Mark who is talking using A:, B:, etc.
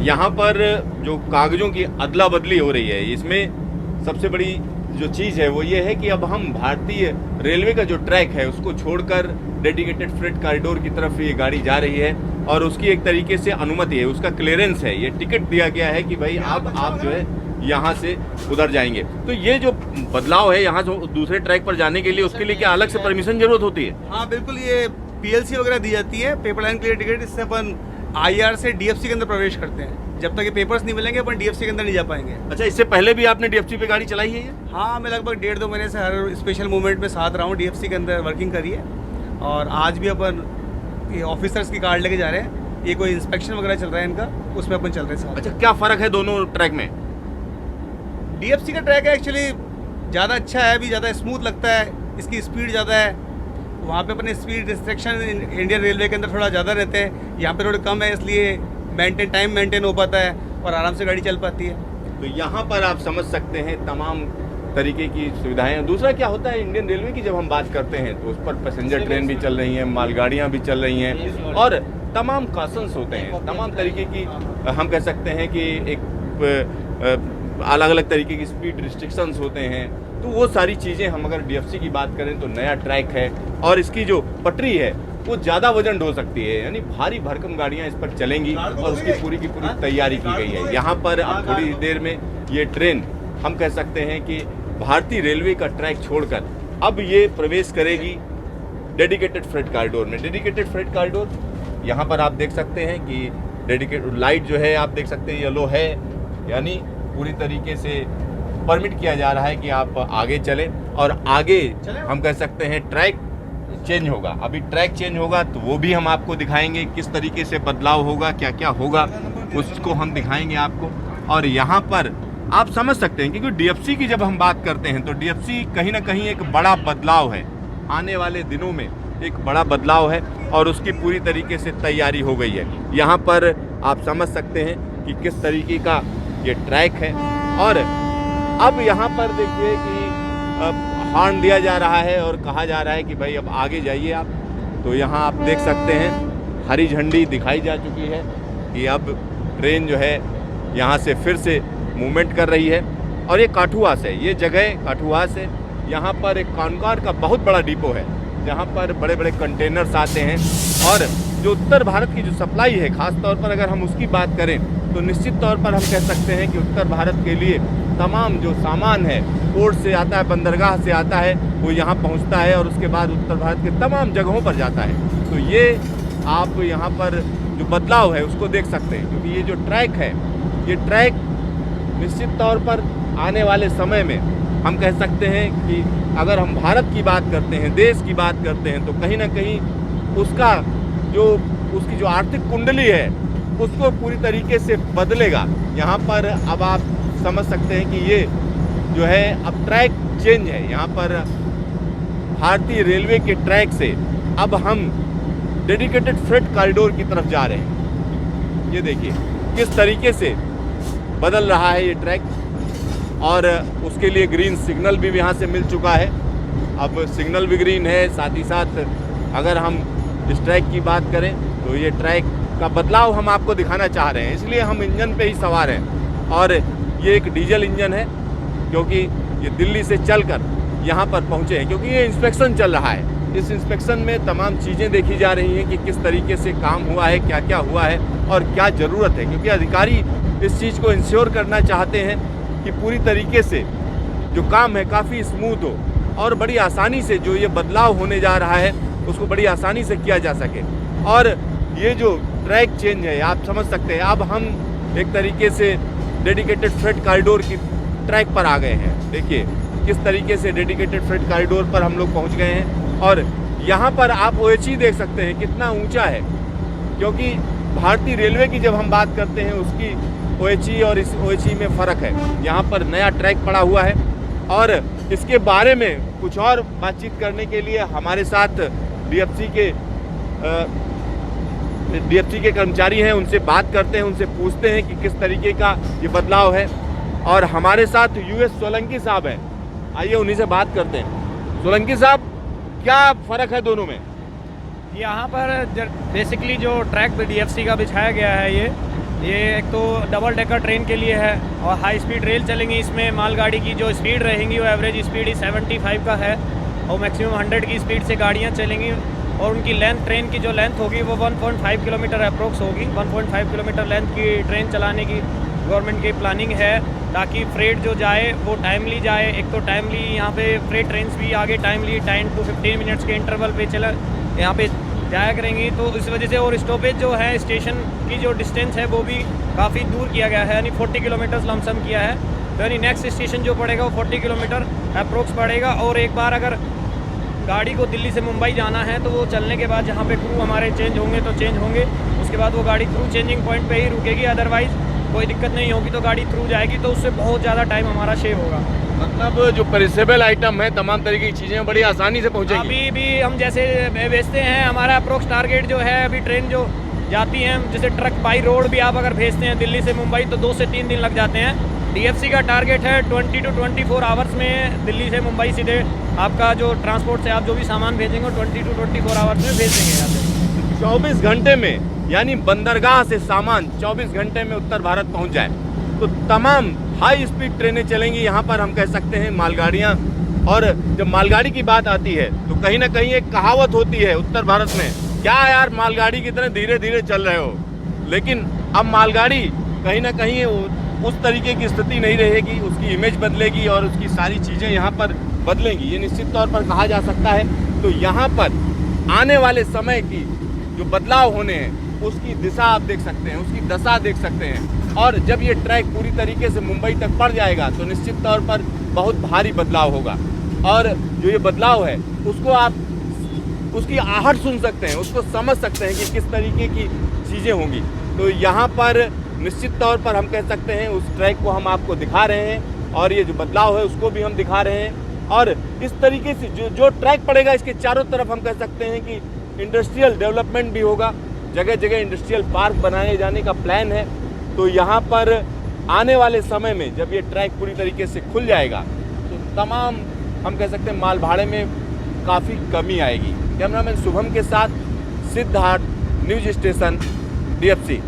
A: यहाँ पर जो कागजों की अदला बदली हो रही है, इसमें सबसे बड़ी जो चीज़ है वो ये है कि अब हम भारतीय रेलवे का जो ट्रैक है उसको छोड़कर डेडिकेटेड फ्रेट कॉरिडोर की तरफ ये गाड़ी जा रही है और उसकी एक तरीके से अनुमति है, उसका क्लियरेंस है, ये टिकट दिया गया है कि भाई आप जो है यहाँ से उधर जाएंगे। तो ये जो बदलाव है यहाँ से दूसरे ट्रैक पर जाने के लिए, उसके लिए क्या अलग से परमिशन जरूरत होती है?
B: हाँ बिल्कुल, ये पीएलसी वगैरह दी जाती है, पेपर लाइन क्लियर टिकट। इससे अपन आईआर से डीएफसी के अंदर प्रवेश करते हैं। जब तक ये पेपर्स नहीं मिलेंगे अपन डीएफसी के अंदर नहीं जा पाएंगे।
A: अच्छा, इससे पहले भी आपने डीएफसी पे गाड़ी चलाई है ये?
B: हाँ, मैं लगभग 1.5-2 महीने से हर स्पेशल मूवमेंट में साथ रहा हूँ, डीएफसी के अंदर वर्किंग करी है। और आज भी अपन ये ऑफिसर्स की कार्ड लेके जा रहे हैं, ये कोई इंस्पेक्शन वगैरह चल रहा है इनका, उसमें अपन चल रहे हैं साथ।
A: अच्छा, क्या फ़र्क है दोनों ट्रैक में?
B: डीएफसी का ट्रैक है एक्चुअली ज़्यादा अच्छा है, अभी ज़्यादा स्मूथ लगता है, इसकी स्पीड ज़्यादा है। वहाँ पे अपने स्पीड रिस्ट्रिक्शन इंडियन रेलवे के अंदर थोड़ा ज़्यादा रहते हैं, यहाँ पे थोड़े कम है, इसलिए टाइम मेंटेन हो पाता है और आराम से गाड़ी चल पाती है।
A: तो यहाँ पर आप समझ सकते हैं तमाम तरीके की सुविधाएं। दूसरा क्या होता है, इंडियन रेलवे की जब हम बात करते हैं तो उस पर पैसेंजर ट्रेन भी चल रही हैं, मालगाड़ियाँ भी चल रही हैं और तमाम कॉशंस होते हैं, तमाम तरीके की हम कह सकते हैं कि एक अलग अलग तरीके की स्पीड रिस्ट्रिक्शंस होते हैं। तो वो सारी चीज़ें हम अगर डीएफसी की बात करें तो नया ट्रैक है और इसकी जो पटरी है वो ज़्यादा वजन ढो सकती है, यानी भारी भरकम गाड़ियाँ इस पर चलेंगी और उसकी पूरी की पूरी तैयारी की गई है। यहाँ पर अब थोड़ी देर में ये ट्रेन हम कह सकते हैं कि भारतीय रेलवे का ट्रैक छोड़कर अब ये प्रवेश करेगी डेडिकेटेड फ्रेट कॉरिडोर में। डेडिकेटेड फ्रेट कॉरिडोर यहाँ पर आप देख सकते हैं कि डेडिकेटेड लाइट जो है आप देख सकते हैं येलो है, यानी पूरी तरीके से परमिट किया जा रहा है कि आप आगे चलें और आगे हम कह सकते हैं ट्रैक चेंज होगा। अभी ट्रैक चेंज होगा तो वो भी हम आपको दिखाएंगे, किस तरीके से बदलाव होगा, क्या क्या होगा उसको हम दिखाएंगे आपको। और यहाँ पर आप समझ सकते हैं क्योंकि डीएफसी की जब हम बात करते हैं तो डीएफसी कहीं ना कहीं एक बड़ा बदलाव है, आने वाले दिनों में एक बड़ा बदलाव है और उसकी पूरी तरीके से तैयारी हो गई है। यहाँ पर आप समझ सकते हैं कि किस तरीके का ये ट्रैक है और अब यहाँ पर देखिए कि हॉर्न दिया जा रहा है और कहा जा रहा है कि भाई अब आगे जाइए आप। तो यहाँ आप देख सकते हैं हरी झंडी दिखाई जा चुकी है कि अब ट्रेन जो है यहाँ से फिर से मूवमेंट कर रही है। और ये काठुआस है, ये जगह काठुआस है। यहाँ पर एक कॉनकॉर का बहुत बड़ा डिपो है जहाँ पर बड़े बड़े कंटेनर्स आते हैं और जो उत्तर भारत की जो सप्लाई है, ख़ास तौर पर अगर हम उसकी बात करें तो निश्चित तौर पर हम कह सकते हैं कि उत्तर भारत के लिए तमाम जो सामान है पोर्ट से आता है, बंदरगाह से आता है, वो यहाँ पहुँचता है और उसके बाद उत्तर भारत के तमाम जगहों पर जाता है। तो ये आप यहाँ पर जो बदलाव है उसको देख सकते हैं क्योंकि ये जो ट्रैक है, ये ट्रैक निश्चित तौर पर आने वाले समय में हम कह सकते हैं कि अगर हम भारत की बात करते हैं, देश की बात करते हैं, तो कहीं ना कहीं उसकी जो आर्थिक कुंडली है उसको पूरी तरीके से बदलेगा। यहाँ पर अब आप समझ सकते हैं कि ये जो है अब ट्रैक चेंज है। यहाँ पर भारतीय रेलवे के ट्रैक से अब हम डेडिकेटेड फ्रेट कॉरिडोर की तरफ जा रहे हैं। ये देखिए किस तरीके से बदल रहा है ये ट्रैक और उसके लिए ग्रीन सिग्नल भी यहाँ से मिल चुका है। अब सिग्नल भी ग्रीन है, साथ ही साथ अगर हम इस ट्रैक की बात करें तो ये ट्रैक का बदलाव हम आपको दिखाना चाह रहे हैं, इसलिए हम इंजन पे ही सवार हैं। और ये एक डीजल इंजन है क्योंकि ये दिल्ली से चलकर यहाँ पर पहुँचे हैं क्योंकि ये इंस्पेक्शन चल रहा है। इस इंस्पेक्शन में तमाम चीज़ें देखी जा रही हैं कि किस तरीके से काम हुआ है, क्या क्या हुआ है और क्या ज़रूरत है, क्योंकि अधिकारी इस चीज़ को इंश्योर करना चाहते हैं कि पूरी तरीके से जो काम है काफ़ी स्मूथ हो और बड़ी आसानी से जो ये बदलाव होने जा रहा है उसको बड़ी आसानी से किया जा सके। और ये जो ट्रैक चेंज है आप समझ सकते हैं, अब हम एक तरीके से डेडिकेटेड फ्रेट कॉरिडोर की ट्रैक पर आ गए हैं। देखिए किस तरीके से डेडिकेटेड फ्रेट कॉरिडोर पर हम लोग पहुंच गए हैं और यहाँ पर आप ओएचई देख सकते हैं कितना ऊंचा है, क्योंकि भारतीय रेलवे की जब हम बात करते हैं उसकी ओएचई और इस ओएचई में फ़र्क है। यहाँ पर नया ट्रैक पड़ा हुआ है और इसके बारे में कुछ और बातचीत करने के लिए हमारे साथ डीएफसी के कर्मचारी हैं, उनसे बात करते हैं, उनसे पूछते हैं कि किस तरीके का ये बदलाव है। और हमारे साथ यूएस सोलंकी साहब हैं, आइए उन्हीं से बात करते हैं। सोलंकी साहब, क्या फ़र्क है दोनों में?
C: यहाँ पर बेसिकली जो ट्रैक डीएफसी का बिछाया गया है ये एक तो डबल डेकर ट्रेन के लिए है और हाई स्पीड रेल चलेंगी। इसमें मालगाड़ी की जो स्पीड रहेंगी वो एवरेज स्पीड ही 75 का है और मैक्सिमम 100 की स्पीड से गाड़ियाँ चलेंगी। और उनकी लेंथ, ट्रेन की जो लेंथ होगी वो 1.5 किलोमीटर अप्रोक्स होगी। 1.5 किलोमीटर लेंथ की ट्रेन चलाने की गवर्नमेंट की प्लानिंग है, ताकि फ्रेट जो जाए वो टाइमली जाए। एक तो टाइमली यहाँ पे फ्रेट ट्रेन्स भी आगे टाइमली 10 to 15 मिनट्स के इंटरवल पे चला यहाँ पे जाया करेंगी। तो इस वजह से और स्टॉपेज जो है स्टेशन की जो डिस्टेंस है वो भी काफ़ी दूर किया गया है, यानी 40 किलोमीटर लमसम किया है। तो यानी नेक्स्ट स्टेशन जो पड़ेगा वो 40 किलोमीटर अप्रोक्स पड़ेगा। और एक बार अगर गाड़ी को दिल्ली से मुंबई जाना है तो वो चलने के बाद जहाँ पे क्रू हमारे चेंज होंगे तो चेंज होंगे, उसके बाद वो गाड़ी क्रू चेंजिंग पॉइंट पे ही रुकेगी। अदरवाइज़ कोई दिक्कत नहीं होगी तो गाड़ी थ्रू जाएगी, तो उससे बहुत ज़्यादा टाइम हमारा सेव होगा।
A: मतलब जो पेरिसेबल आइटम है, तमाम तरीके की चीज़ें बड़ी आसानी से पहुँचेंगी।
C: अभी भी हम जैसे भेजते हैं, हमारा अप्रोक्स टारगेट जो है अभी ट्रेन जो जाती हैं, जैसे ट्रक बाई रोड भी आप अगर भेजते हैं दिल्ली से मुंबई तो 2 से 3 दिन लग जाते हैं। DFC का टारगेट है 20 to 24 आवर्स में दिल्ली से मुंबई सीधे आपका जो ट्रांसपोर्ट से आप जो भी सामान भेजेंगे 20 to 24 आवर्स में भेज देंगे यहाँ से।
A: 24 घंटे में, यानी बंदरगाह से सामान 24 घंटे में उत्तर भारत पहुंच जाए। तो तमाम हाई स्पीड ट्रेनें चलेंगी यहाँ पर, हम कह सकते हैं मालगाड़ियाँ। और जब मालगाड़ी की बात आती है तो कहीं ना कहीं एक कहावत होती है उत्तर भारत में, क्या यार मालगाड़ी की तरह धीरे धीरे चल रहे हो। लेकिन अब मालगाड़ी कहीं ना कहीं उस तरीके की स्थिति नहीं रहेगी, उसकी इमेज बदलेगी और उसकी सारी चीज़ें यहाँ पर बदलेंगी, ये निश्चित तौर पर कहा जा सकता है। तो यहाँ पर आने वाले समय की जो बदलाव होने हैं उसकी दिशा आप देख सकते हैं, उसकी दशा देख सकते हैं। और जब ये ट्रैक पूरी तरीके से मुंबई तक पड़ जाएगा तो निश्चित तौर पर बहुत भारी बदलाव होगा। और जो ये बदलाव है उसको आप उसकी आहट सुन सकते हैं, उसको समझ सकते हैं कि किस तरीके की चीज़ें होंगी। तो यहाँ पर निश्चित तौर पर हम कह सकते हैं उस ट्रैक को हम आपको दिखा रहे हैं और ये जो बदलाव है उसको भी हम दिखा रहे हैं। और इस तरीके से जो ट्रैक पड़ेगा इसके चारों तरफ हम कह सकते हैं कि इंडस्ट्रियल डेवलपमेंट भी होगा, जगह जगह इंडस्ट्रियल पार्क बनाए जाने का प्लान है। तो यहाँ पर आने वाले समय में जब ये ट्रैक पूरी तरीके से खुल जाएगा तो तमाम हम कह सकते हैं माल भाड़े में काफ़ी कमी आएगी। कैमरामैन शुभम के साथ सिद्धार्थ, न्यूज स्टेशन DFC।